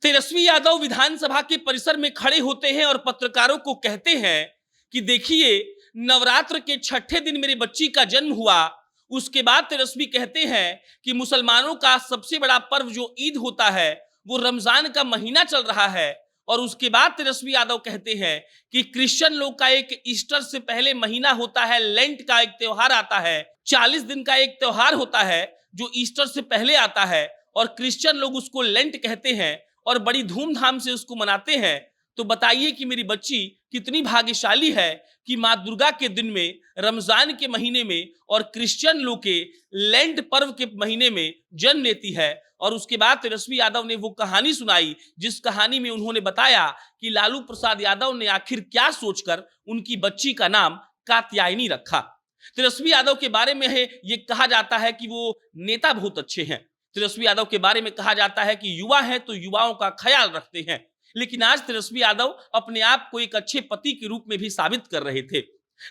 तेजस्वी यादव विधानसभा के परिसर में खड़े होते हैं और पत्रकारों को कहते हैं कि देखिए, नवरात्र के छठे दिन मेरी बच्ची का जन्म हुआ। उसके बाद तेजस्वी कहते हैं कि मुसलमानों का सबसे बड़ा पर्व जो ईद होता है वो रमजान का महीना चल रहा है। और उसके बाद तेजस्वी यादव कहते हैं कि क्रिश्चियन लोग का एक ईस्टर से पहले महीना होता है, लेंट का एक त्योहार आता है, 40 दिन का एक त्योहार होता है जो ईस्टर से पहले आता है, और क्रिश्चियन लोग उसको लेंट कहते हैं और बड़ी धूमधाम से उसको मनाते हैं। तो बताइए कि मेरी बच्ची कितनी भाग्यशाली है कि माँ दुर्गा के दिन में, रमजान के महीने में और क्रिश्चियन लोग के लेंट पर्व के महीने में जन्म लेती है। और उसके बाद तेजस्वी यादव ने वो कहानी सुनाई जिस कहानी में उन्होंने बताया कि लालू प्रसाद यादव ने आखिर क्या सोचकर उनकी बच्ची का नाम कात्यायनी रखा। तेजस्वी यादव के बारे में है ये कहा जाता है कि वो नेता बहुत अच्छे हैं। तेजस्वी यादव के बारे में कहा जाता है कि युवा है तो युवाओं का ख्याल रखते हैं। लेकिन आज तेजस्वी यादव अपने आप को एक अच्छे पति के रूप में भी साबित कर रहे थे।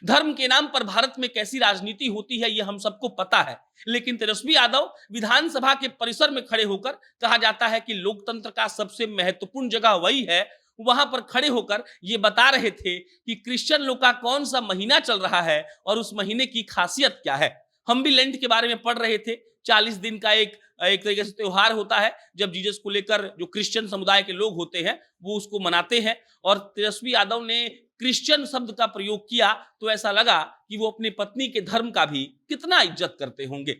धर्म के नाम पर भारत में कैसी राजनीति होती है ये हम सबको पता है, लेकिन तेजस्वी यादव विधानसभा के परिसर में खड़े होकर, कहा जाता है कि लोकतंत्र का सबसे महत्वपूर्ण जगह वही है, वहां पर खड़े होकर ये बता रहे थे कि क्रिश्चियन लोग का कौन सा महीना चल रहा है और उस महीने की खासियत क्या है। हम भी लेंट के बारे में पढ़ रहे थे। 40 दिन का एक तरीके से त्योहार होता है जब जीसस को लेकर जो क्रिश्चियन समुदाय के लोग होते हैं वो उसको मनाते हैं। और तेजस्वी यादव ने क्रिश्चियन शब्द का प्रयोग किया तो ऐसा लगा कि वो अपनी पत्नी के धर्म का भी कितना इज्जत करते होंगे।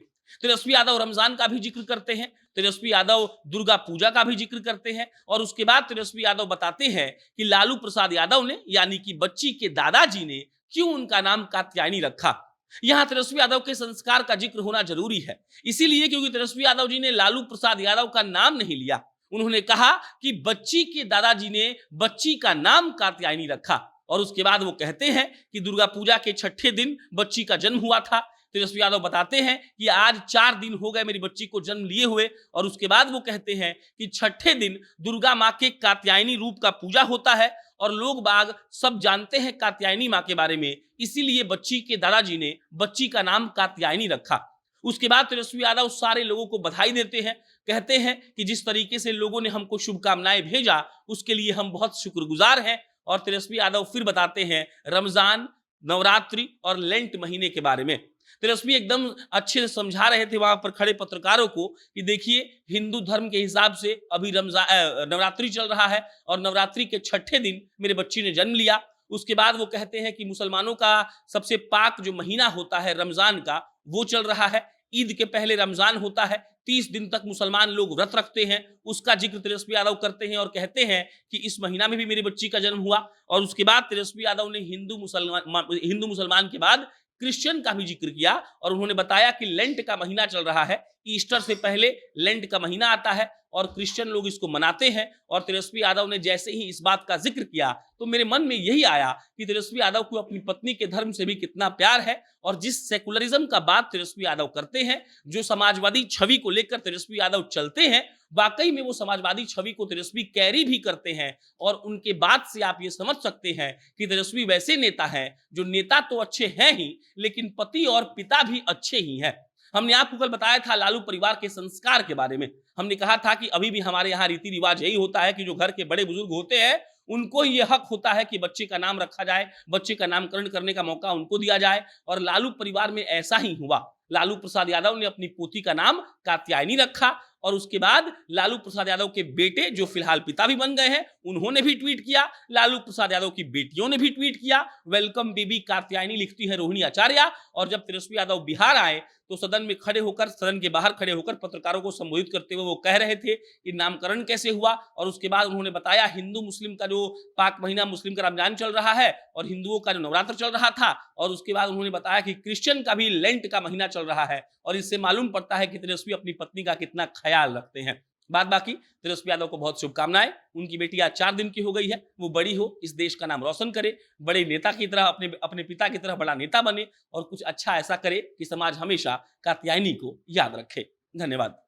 तेजस्वी यादव रमजान का भी जिक्र करते हैं, तेजस्वी यादव दुर्गा पूजा का भी जिक्र करते हैं। और उसके बाद तेजस्वी यादव बताते हैं कि लालू प्रसाद यादव ने, यानी कि बच्ची के दादाजी ने, क्यों उनका नाम कात्यायनी रखा। यहां तेजस्वी यादव के संस्कार का जिक्र होना जरूरी है, इसीलिए क्योंकि तेजस्वी यादव जी ने लालू प्रसाद यादव का नाम नहीं लिया। उन्होंने कहा कि बच्ची के दादाजी ने बच्ची का नाम कात्यायनी रखा। और उसके बाद वो कहते हैं कि दुर्गा पूजा के छठे दिन बच्ची का जन्म हुआ था। तेजस्वी यादव बताते हैं कि आज 4 दिन हो गए मेरी बच्ची को जन्म लिए हुए। और उसके बाद वो कहते हैं कि छठे दिन दुर्गा माँ के कात्यायनी रूप का पूजा होता है और लोग बाग सब जानते हैं कात्यायनी माँ के बारे में, इसीलिए बच्ची के दादाजी ने बच्ची का नाम कात्यायनी रखा। उसके बाद तेजस्वी यादव सारे लोगों को बधाई देते हैं, कहते हैं कि जिस तरीके से लोगों ने हमको शुभकामनाएं भेजा उसके लिए हम बहुत शुक्रगुजार हैं। और तेजस्वी यादव फिर बताते हैं रमजान, नवरात्रि और लेंट महीने के बारे में। तेजस्वी एकदम अच्छे से समझा रहे थे वहां पर खड़े पत्रकारों को कि देखिए, हिंदू धर्म के हिसाब से अभी नवरात्रि चल रहा है और नवरात्रि के छठे दिन मेरे बच्ची ने जन्म लिया। उसके बाद वो कहते हैं कि मुसलमानों का सबसे पाक जो महीना होता है रमजान का, वो चल रहा है। ईद के पहले रमजान होता है, 30 दिन तक मुसलमान लोग व्रत रखते हैं, उसका जिक्र तेजस्वी यादव करते हैं और कहते हैं कि इस महीना में भी मेरी बच्ची का जन्म हुआ। और उसके बाद तेजस्वी यादव ने हिंदू मुसलमान के बाद क्रिश्चियन का भी जिक्र किया और उन्होंने बताया कि लेंट का महीना चल रहा है, ईस्टर से पहले लेंट का महीना आता है और क्रिश्चियन लोग इसको मनाते हैं। और तेजस्वी यादव ने जैसे ही इस बात का जिक्र किया तो मेरे मन में यही आया कि तेजस्वी यादव को अपनी पत्नी के धर्म से भी कितना प्यार है। और जिस सेकुलरिज्म का बात तेजस्वी यादव करते हैं, जो समाजवादी छवि को लेकर तेजस्वी यादव चलते हैं, वाकई में वो समाजवादी छवि को तेजस्वी कैरी भी करते हैं। और उनके बात से आप ये समझ सकते हैं कि तेजस्वी वैसे नेता हैं जो नेता तो अच्छे हैं ही, लेकिन पति और पिता भी अच्छे ही हैं। हमने आपको कल बताया था लालू परिवार के संस्कार के बारे में। हमने कहा था कि अभी भी हमारे यहाँ रीति रिवाज यही होता है कि जो घर के बड़े बुजुर्ग होते हैं उनको ये हक होता है कि बच्चे का नाम रखा जाए, बच्चे का नामकरण करने का मौका उनको दिया जाए। और लालू परिवार में ऐसा ही हुआ। लालू प्रसाद यादव ने अपनी पोती का नाम कात्यायनी रखा और उसके बाद लालू प्रसाद यादव के बेटे, जो फिलहाल पिता भी बन गए हैं, उन्होंने भी ट्वीट किया। लालू प्रसाद यादव की बेटियों ने भी ट्वीट किया, वेलकम बेबी कात्यायनी, लिखती है रोहिणी आचार्य। और जब तेजस्वी यादव बिहार आए तो सदन में खड़े होकर, सदन के बाहर खड़े होकर पत्रकारों को संबोधित करते हुए वो कह रहे थे कि नामकरण कैसे हुआ। और उसके बाद उन्होंने बताया हिंदू मुस्लिम का जो पाक महीना, मुस्लिम का रमजान चल रहा है और हिंदुओं का जो नवरात्र चल रहा था। और उसके बाद उन्होंने बताया कि क्रिश्चियन का भी लेंट का महीना चल रहा है। और इससे मालूम पड़ता है कि तेजस्वी अपनी पत्नी का कितना ख्याल रखते हैं। बाद बाकी तेजस्वी यादव को बहुत शुभकामनाएं। उनकी बेटी आज 4 दिन की हो गई है, वो बड़ी हो, इस देश का नाम रोशन करे, बड़े नेता की तरह, अपने पिता की तरह बड़ा नेता बने और कुछ अच्छा ऐसा करे कि समाज हमेशा कात्यायनी को याद रखे। धन्यवाद।